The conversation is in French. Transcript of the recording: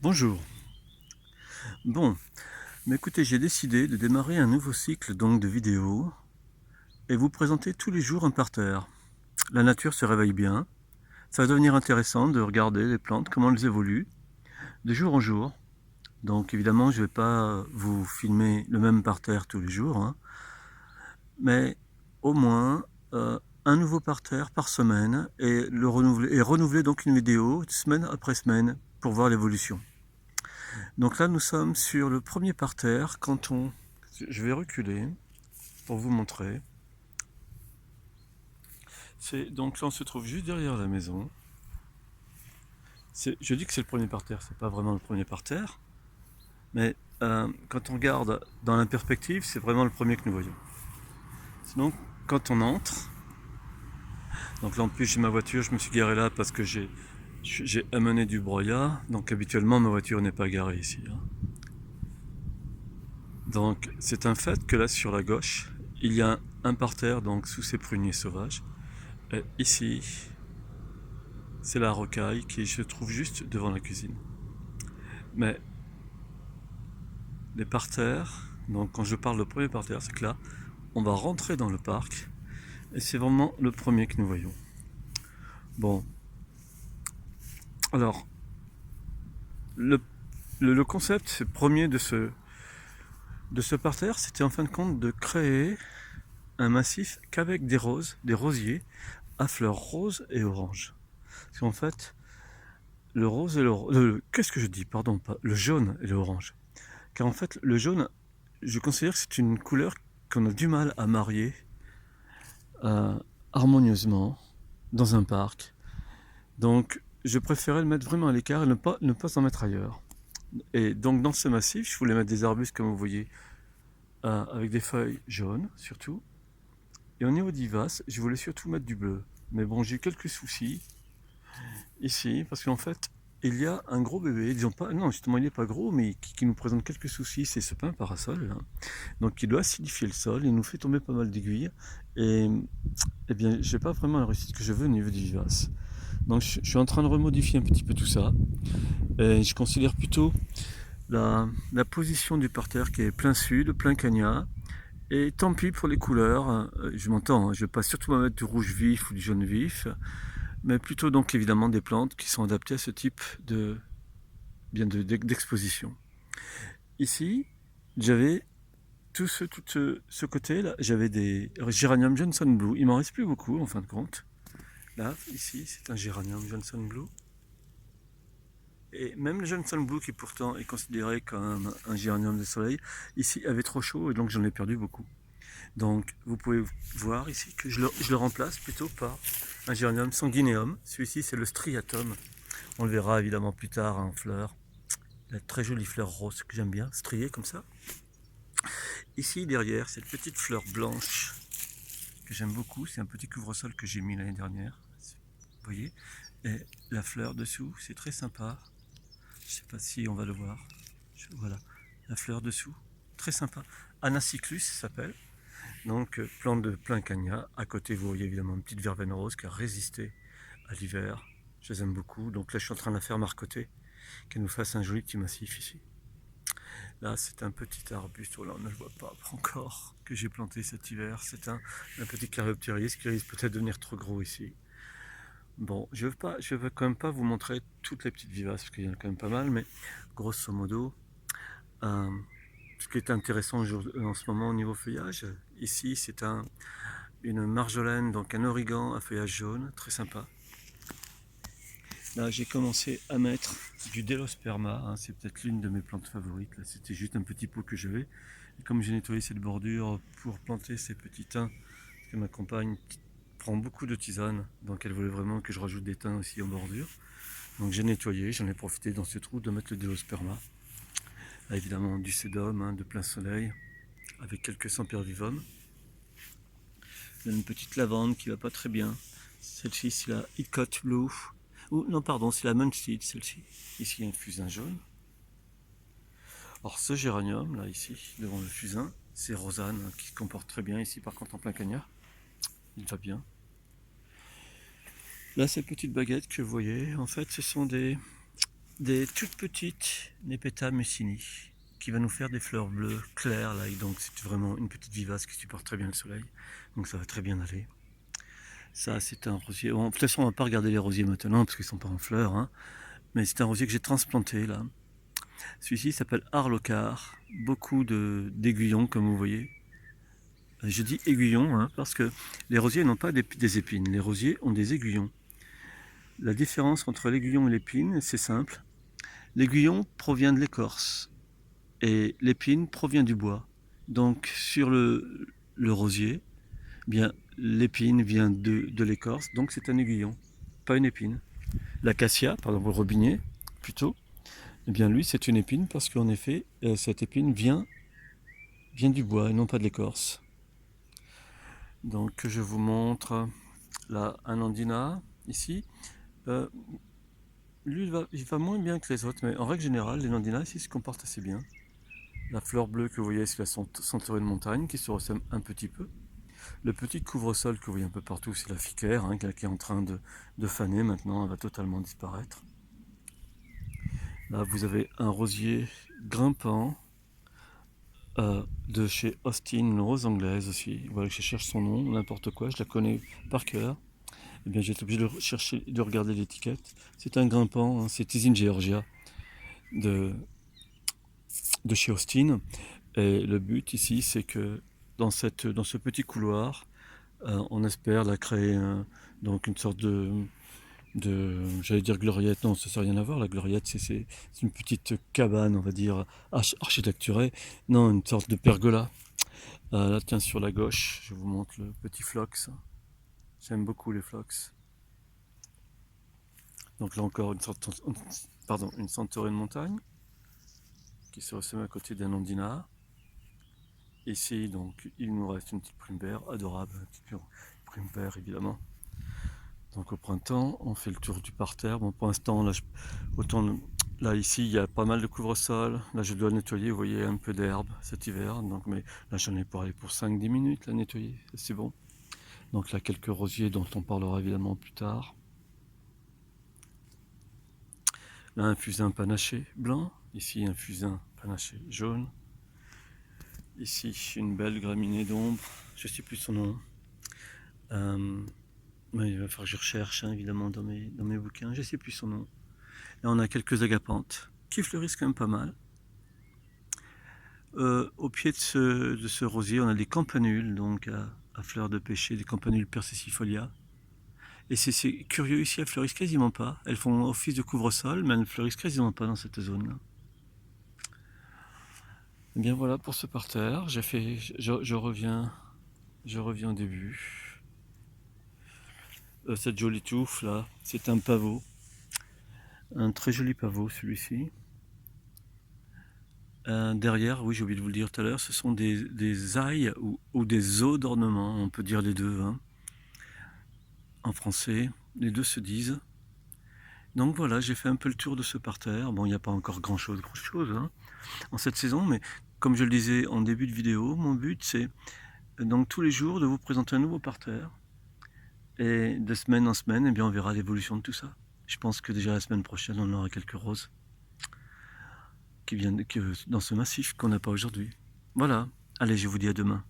Bonjour. Bon, mais écoutez, j'ai décidé de démarrer un nouveau cycle donc de vidéos et vous présenter tous les jours un parterre. La nature se réveille bien. Ça va devenir intéressant de regarder les plantes, comment elles évoluent, de jour en jour. Donc évidemment, je ne vais pas vous filmer le même parterre tous les jours, hein, mais au moins un nouveau parterre par semaine et renouveler donc une vidéo semaine après semaine pour voir l'évolution. Donc là, nous sommes sur le premier parterre. Je vais reculer pour vous montrer. Donc là, on se trouve juste derrière la maison. Je dis que c'est le premier parterre, c'est pas vraiment le premier parterre, mais quand on regarde dans la perspective, c'est vraiment le premier que nous voyons. Sinon, quand on entre, donc là en plus j'ai ma voiture, je me suis garé là parce que j'ai amené du broyat, donc habituellement ma voiture n'est pas garée ici, hein. Donc c'est un fait que là sur la gauche, il y a un parterre donc sous ces pruniers sauvages. Et ici, c'est la rocaille qui se trouve juste devant la cuisine. Mais les parterres, donc quand je parle de premier parterre, c'est que là, on va rentrer dans le parc et c'est vraiment le premier que nous voyons. Bon, alors, le, le concept premier de ce parterre, c'était en fin de compte de créer un massif qu'avec des roses, des rosiers à fleurs roses et oranges. Parce qu'en fait, le rose et qu'est-ce que je dis? Pardon, pas le jaune et l'orange. Car en fait, le jaune, je considère que c'est une couleur qu'on a du mal à marier euh, harmonieusement dans un parc. Donc, je préférais le mettre vraiment à l'écart et ne pas en mettre ailleurs. Et donc, dans ce massif, je voulais mettre des arbustes, comme vous voyez, avec des feuilles jaunes, surtout. Et au niveau d'Ivas, je voulais surtout mettre du bleu. Mais bon, j'ai eu quelques soucis ici, parce qu'en fait, il y a un gros bébé, disons pas, non, justement, il n'est pas gros, mais qui nous présente quelques soucis, c'est ce pin parasol, là. Donc, il doit acidifier le sol, il nous fait tomber pas mal d'aiguilles, et eh bien, j'ai pas vraiment la réussite que je veux au niveau du vivace. Donc, je suis en train de remodifier un petit peu tout ça, et je considère plutôt la position du parterre qui est plein sud, plein cagnat, et tant pis pour les couleurs, je m'entends, hein, je ne vais pas surtout mettre du rouge vif ou du jaune vif, mais plutôt donc évidemment des plantes qui sont adaptées à ce type d'exposition. Ici, j'avais tout ce côté-là, j'avais des géraniums Johnson Blue. Il m'en reste plus beaucoup en fin de compte. Là, ici, c'est un géranium Johnson Blue. Et même le Johnson Blue, qui pourtant est considéré comme un géranium de soleil, ici avait trop chaud et donc j'en ai perdu beaucoup. Donc vous pouvez voir ici que je le remplace plutôt par un géranium sanguineum. Celui-ci c'est le striatum. On le verra évidemment plus tard en fleurs. La très jolie fleur rose que j'aime bien, striée comme ça. Ici derrière, cette petite fleur blanche que j'aime beaucoup. C'est un petit couvre-sol que j'ai mis l'année dernière. Vous voyez. Et la fleur dessous, c'est très sympa. Je sais pas si on va le voir. Voilà, la fleur dessous, très sympa. Anacyclus ça s'appelle. Donc plante de plein cagnat. À côté, vous voyez évidemment une petite verveine rose qui a résisté à l'hiver. Je les aime beaucoup. Donc là, je suis en train de la faire marcoter, qu'elle nous fasse un joli petit massif ici. Là, c'est un petit arbuste, oh là, on ne le voit pas encore, que j'ai planté cet hiver. C'est un petit caryopteris qui risque peut-être de devenir trop gros ici. Bon, je ne veux quand même pas vous montrer toutes les petites vivaces, parce qu'il y en a quand même pas mal, mais grosso modo, euh, ce qui est intéressant en ce moment au niveau feuillage, ici c'est une marjolaine, donc un origan à feuillage jaune, très sympa. Là j'ai commencé à mettre du délosperma, hein, c'est peut-être l'une de mes plantes favorites. Là c'était juste un petit pot que j'avais. Et comme j'ai nettoyé cette bordure pour planter ces petits thym, parce que ma compagne prend beaucoup de tisane, donc elle voulait vraiment que je rajoute des thym aussi en bordure. Donc j'ai nettoyé, j'en ai profité dans ce trou de mettre le délosperma. Là, évidemment du sédum, hein, de plein soleil, avec quelques sempervivum. Il y a une petite lavande qui va pas très bien. Celle-ci, c'est la Icot Blue. Ou non, pardon, c'est la Munchseed, celle-ci. Ici, il y a un fusain jaune. Alors, ce géranium, là, ici, devant le fusain, c'est Rosanne, hein, qui se comporte très bien ici, par contre, en plein cagnard. Il va bien. Là, ces petites baguettes que vous voyez, en fait, ce sont des toutes petites Nepeta mucini qui va nous faire des fleurs bleues claires là, et donc c'est vraiment une petite vivace qui supporte très bien le soleil, donc ça va très bien aller. Ça c'est un rosier, bon, de toute façon on va pas regarder les rosiers maintenant parce qu'ils sont pas en fleurs, hein. Mais c'est un rosier que j'ai transplanté là. Celui-ci s'appelle Harlocar, beaucoup d'aiguillons comme vous voyez. Je dis aiguillons hein, parce que les rosiers n'ont pas des épines, les rosiers ont des aiguillons. La différence entre l'aiguillon et l'épine, c'est simple. L'aiguillon provient de l'écorce et l'épine provient du bois. Donc sur le rosier, eh bien l'épine vient de l'écorce, donc c'est un aiguillon, pas une épine. L'acacia, par exemple le robinet, plutôt, eh bien lui c'est une épine parce qu'en effet cette épine vient du bois et non pas de l'écorce. Donc je vous montre là un andina ici. Lui il va moins bien que les autres, mais en règle générale les nandinas ici se comportent assez bien. La fleur bleue que vous voyez c'est la centaurée de montagne qui se ressemble un petit peu. Le petit couvre-sol que vous voyez un peu partout c'est la ficaire hein, qui est en train de faner maintenant, elle va totalement disparaître. Là vous avez un rosier grimpant de chez Austin, une rose anglaise aussi. Voilà que je cherche son nom, n'importe quoi, je la connais par cœur. Eh bien j'ai été obligé de chercher, de regarder l'étiquette. C'est un grimpant, hein, c'est Tisin Georgia de chez Austin. Et le but ici c'est que dans ce petit couloir, on espère la créer donc une sorte j'allais dire gloriette, non ça n'a rien à voir, la gloriette c'est une petite cabane on va dire architecturée, non une sorte de pergola. Là tiens sur la gauche, je vous montre le petit phlox, j'aime beaucoup les phlox. Donc là encore une centaurée de montagne qui se ressemble à côté d'un ondina. Ici donc il nous reste une petite prune verte, adorable, une petite prune verte évidemment. Donc au printemps, on fait le tour du parterre. Bon, pour l'instant, là ici, il y a pas mal de couvre-sol. Là, je dois nettoyer. Vous voyez un peu d'herbe cet hiver. Donc, mais là, j'en ai pour aller pour 5-10 minutes là nettoyer. C'est bon. Donc là, quelques rosiers dont on parlera évidemment plus tard. Là, un fusain panaché blanc. Ici, un fusain panaché jaune. Ici, une belle graminée d'ombre. Je ne sais plus son nom. Mais il va falloir que je recherche hein, évidemment dans mes bouquins. Je ne sais plus son nom. Là on a quelques agapantes qui fleurissent quand même pas mal. Au pied de ce rosier on a des campanules donc à fleurs de pêcher, des campanules persicifolia. Et c'est curieux ici, elles fleurissent quasiment pas. Elles font office de couvre-sol mais elles ne fleurissent quasiment pas dans cette zone là. Et bien voilà pour ce parterre. Je reviens au début. Cette jolie touffe là, c'est un pavot. Un très joli pavot celui-ci. Derrière, oui j'ai oublié de vous le dire tout à l'heure, ce sont des ailes ou des os d'ornement, on peut dire les deux hein. En français, les deux se disent. Donc voilà, j'ai fait un peu le tour de ce parterre. Bon, il n'y a pas encore grand chose hein, en cette saison, mais comme je le disais en début de vidéo, mon but c'est donc tous les jours de vous présenter un nouveau parterre. Et de semaine en semaine, eh bien, on verra l'évolution de tout ça. Je pense que déjà la semaine prochaine, on aura quelques roses qui viennent dans ce massif qu'on n'a pas aujourd'hui. Voilà, allez, je vous dis à demain.